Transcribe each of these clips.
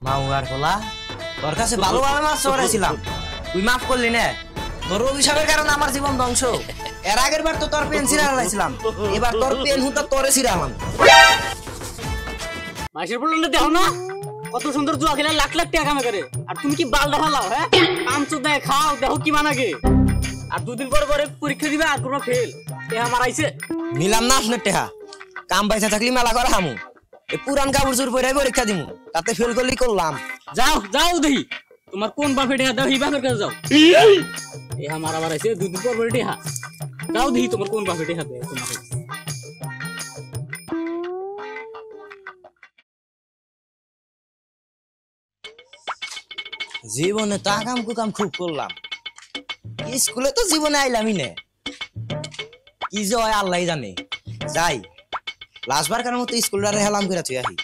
মাউয়ার কোলা তোর কাছে ভালোভাবে মাছ ধরেছিলাম, তুই মাফ করলি না। তোর অভিশাপের কারণে আমার জীবন ধ্বংস। এর আগের বার তো তোর পেন ছিঁড়া হারাইছিলাম, এবার তোর পেন হুতা তোরে ছিঁড়ালাম। মাসের বললে দেখো না কত সুন্দর জুয়া খেলে লাখ লাখ টাকা কামাই করে, আর তুমি কি বাল ফালাও? হ্যাঁ কামচো দেয় খাও, দেখো কি মানাগে। আর দুদিন পরে পরে পরীক্ষা দিবে আর কোনো ফেল টেহা মারাইছে। নিলাম না আপনার টেহা, কাম পয়সা থাকলে মেলা করে হামু। এই পুরান কাপড় চোর পরে পরীক্ষা দিমু, তাতে ফেল করলি করলাম। যাও যাও দেখি তোমার কোন বাপে টেহা দাও, এই বাপের কাছে যাও। টেহা মারা মারাইছে দুদিন পর পরে টেহা দাও, দেখি তোমার কোন বাপে টেহা দেয় তোমাকে। জীবনে তো আকাম কুকাম খুব করলাম, স্কুলে তো জীবনে আইলামই না। কি যে হয় আল্লাহ জানে। যাই লাস্টবার কার মতো স্কুলটারে হেলাম করে তুই আহি।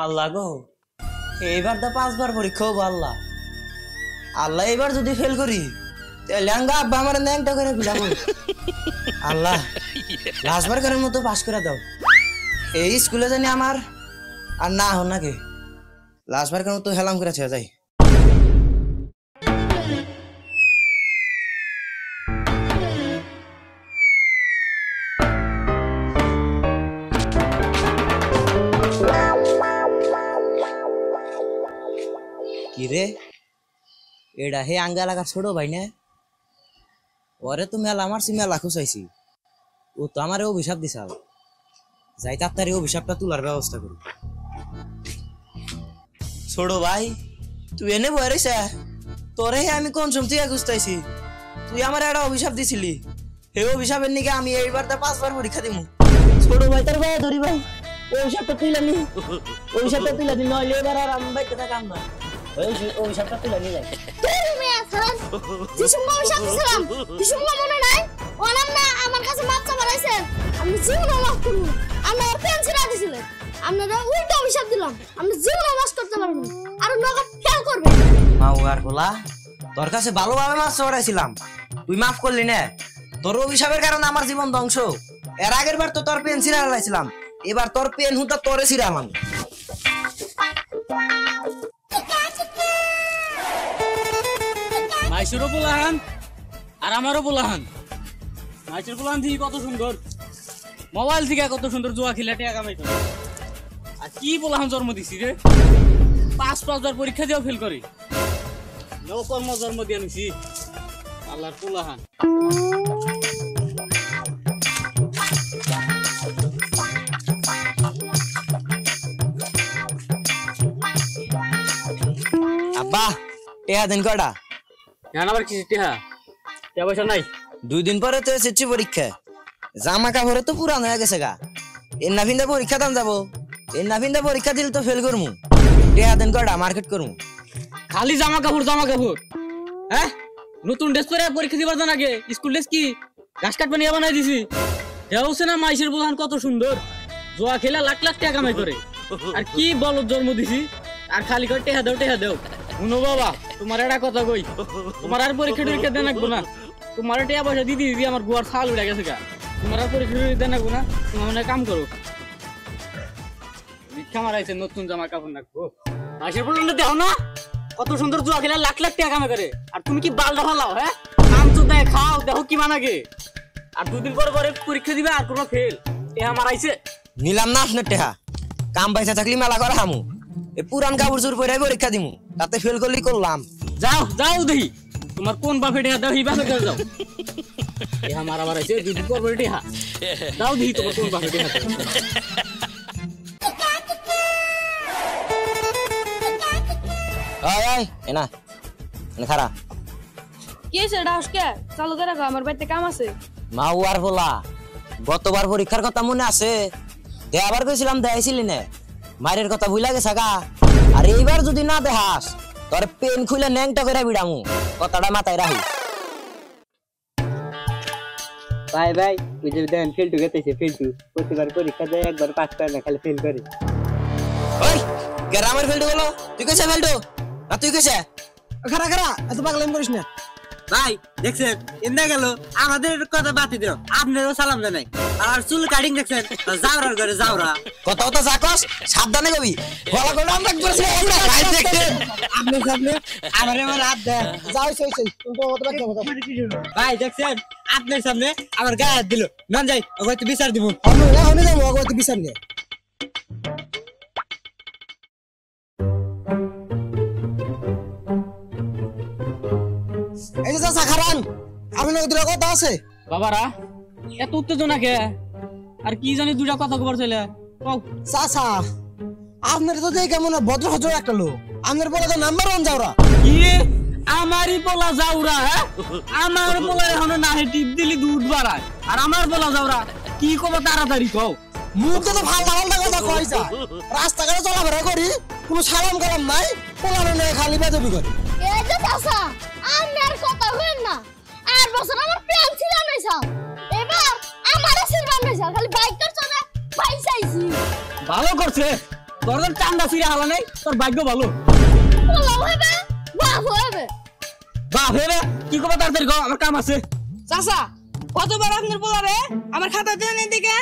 আল্লাহ গো, এইবার তো 5 বার পরীক্ষা হবো। আল্লাহ আল্লাহ এবার যদি ফেল করি তাহলে আঙ্গা আব্বা আমার ন্যাংটা করে ফেলাবো। আল্লাহ লাস্টবার কারের মতো পাস করে দাও। এই স্কুলে জানি আমার আর না হন নাকি, লাস্টবার কার মতো হেলাম করে ছেড়ে যাই। কি রে, এটা হে আঙ্গা লাগার ছোট ভাই না? ওরে তো মেলা মারছি, মেলা খুঁচাইছি, ও তো আমার অভিশাপ দিছাল। যাই তাড়াতাড়ি অভিশাপটা তোলার ব্যবস্থা করি। ছোট ভাই তুই এনে বয়ে রইছে, তোরে আমি কোন সময় খুঁজতেছি। তুই আমার একটা অভিশাপ দিছিলি, এই অভিশাপের নিকে আমি এইবার 5 বার পরীক্ষা দিমু। ছোট ভাই তোর ভাই ধরি ভাই, অভিশাপটা তুইলানি, অভিশাপটা তুইলানি, নইলে এবার আর আমি বাইতে থাকাম না। অভিশাপটা তুইলানি যাই। মনে নাই ওনাম না আমার কাছে মাপ চাওয়া রাইছেন, আমি জীবনে মাফ করব। আমরা পেন্সিল দিছিলেন, আপনারা উল্টো অভিশাপ দিলাম, আমরা জীবনে মাফ করতে পারবো আর নগদ ফেল করবে। মাউয়ার কোলা তোর কাছে ভালোভাবে মাছ ধরেছিলাম, তুই মাফ করলি না। তোর অভিশাপের কারণে আমার জীবন ধ্বংস। এর আগের বার তো তোর পেন ছিঁড়া হারাইছিলাম, এবার তোর পেন হুতা তোরে ছিঁড়ালাম। মাইশেরও পোলাহান আর আমারও পোলাহান। মাইশের পোলাহান থেকে কত সুন্দর মোবাইল থেকে কত সুন্দর জুয়া খেলা টাকা কামাই করে, আর কি পোলাহান জন্ম দিছি রে। 5 বার পরীক্ষা দিয়েও ফেল করে, কর্ম জন্ম দিয়ে নিছি আল্লাহর পোলাহান। আব্বা টেহা দিন কটা? কেন আবার কি টেহা পয়সা নাই? 2 দিন পরে তো এসেছি পরীক্ষা, জামা কাপড় তো পুরান হয়ে গেছে গা। এর নাফিন্দা পরীক্ষা দাম যাবো, এর নাফিন্দা পরীক্ষা দিলে তো ফেল করমু। টেহা দিন কটা মার্কেট করমু? খালি জামা কাপড় জামা কাপড়। হ্যাঁ নতুন ড্রেস পরে পরীক্ষা দিবার জান আগে স্কুল ড্রেস কি ঘাস কাট বানিয়ে বানাই দিছি। দেওছে না মাইশের প্রধান কত সুন্দর জোয়া খেলা লাখ লাখ টাকা কামাই করে, আর কি বলদ জন্ম দিছি। আর খালি করে টেহা দেও টেহা দেও। শুনো বাবা তোমার একটা কথা কই, তোমার আর পরীক্ষা টরীক্ষা দেন লাগবো না। তোমার টেহা পয়সা দিদি দিদি আমার গুয়ার ছাল উড়ে গেছে গা। তোমার আর পরীক্ষা টরীক্ষা দেন লাগবো না, তোমার মনে কাম করো। ভিক্ষা মারাইছে নতুন জামা কাপড় রাখবো। মাইশের প্রধান দেখো না কত সুন্দর জুয়া খেলা লাখ লাখ টাকা কামাই করে, আর তুমি কি বাল ফালাও? হ্যাঁ কামচো দেয় খাও, দেখো কি মানাগে। আর 2 দিন পরে পরে পরীক্ষা দিবে আর কোনো ফেল টেহা মারাইছে। নিলাম না আপনার টেহা, কাম পয়সা থাকলে মেলা করে হামু। এই পুরান কাপড় চোর পরে পরীক্ষা দিমু, তাতে ফেল করলি করলাম। যাও যাও দেখি তোমার কোন বাপে টেহা দাও, এই বাপের কাছে যাও। টেহা মারা মারাইছে 2 দিন পর পরে টেহা দাও, দেখি তোমার কোন বাপে টেহা দাও। এনা খারা কি সেটা আজকে চালু করে রাখো, আমার বাড়িতে কাম আছে। মাউয়ার বলা গতবার পরীক্ষার কথা মনে আছে? দেয়াবার কইছিলাম দেখাইছিলি না, মায়ের কথা ভুলা গেছে গা। আর এইবার যদি না দেখাস তোর পেন খুলে ন্যাংটা করে বিড়ামু, কথাটা মাথায় রাখি। ভাই ভাই বুঝে দেন ফেলটু গেতেছে, ফেলটু প্রতিবার পরীক্ষা দেয় একবার পাস করে না, খালি ফেল করে। ওই গ্রামের ফেলটু বলো, তুই কইছে ফেলটু না তুই কইছে? খারা খারা এত পাগলামি করিস না। ভাই দেখছেন এমনি গেল আমাদের কথা বাতি দিল আপনারও সালাম জানাই আর চুল কাটিং দেখছেন যাওরার ঘরে যাওরা কথা কথা যাকস সাবধানে কবি গলা গলা আমরা করছি আমরা ভাই দেখছেন আপনার সামনে আমার আমার হাত দেয় যাও সই সই তুমি কত বাকি কথা ভাই দেখছেন আপনার সামনে আমার গায়ে হাত দিল নন যাই ওকে তো বিচার দিব আমি না যাবো ওগো তো বিচার নিয়ে এই যে চাচা খারান আমি না দুটো কথা আছে বাবারা এত উত্তেজনা কে আর কি জানি দুটা কথা কবার চলে কও চাচা আপনার তো দেখে মনে হয় ভদ্র ভদ্র একটা লোক আপনার বলে তো নাম্বার 1 যাওরা কি আমারই পোলা যাওরা হ্যাঁ আমার পোলা এখনো না হে টিপ দিলি দুধ বাড়ায় আর আমার পোলা যাওরা কি কব তাড়াতাড়ি কও মুখ তো ফালতা ফালতা কথা কই যায় রাস্তাঘাটে চলাফেরা করি কোনো সালাম কালাম নাই পোলারে নিয়ে খালি বেদবি করি এই যে চাচা আমি আর কথা হইন না 8 বছর আমার প্রেম ছিল না স্যার এবার আমার আশীর্বাদ নাই স্যার খালি বাইকটার চলে পাইছাইছি ভালো করছে তোর তো চান্দা ফিরে হালা নাই তোর ভাগ্য ভালো পোলা হবে বাপ হবে বাপ রে কি কব তাড়াতাড়ি কও আমার কাম আছে চাচা কতবার আপনার পোলারে আমার খাতা দেন এদিকে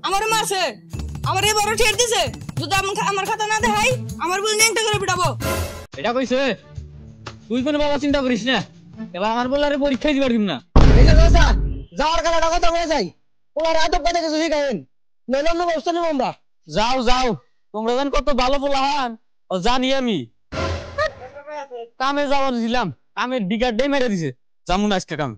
আমার মারছে আমার এবারও ঠের দিছে যদি আমার খাতা না দেখাই আমার বল ন্যাংটা করে পিটাবো এটা কইছে তুই কোনো বাবা চিন্তা করিস না এবার আমার বলারে পরীক্ষা দিবার দিম না এই যে চাচা যাওয়ার কারণে কথা হয়ে যায় পোলারে আদব কথা কিছু শিখাইন নইলে অন্য ব্যবস্থা নেব আমরা যাও যাও তোমরা জান কত ভালো পোলাহান ও জানি আমি কামে যাওয়ার দিলাম কামের বিঘা ডে মেরে দিছে যামুন আজকে কাম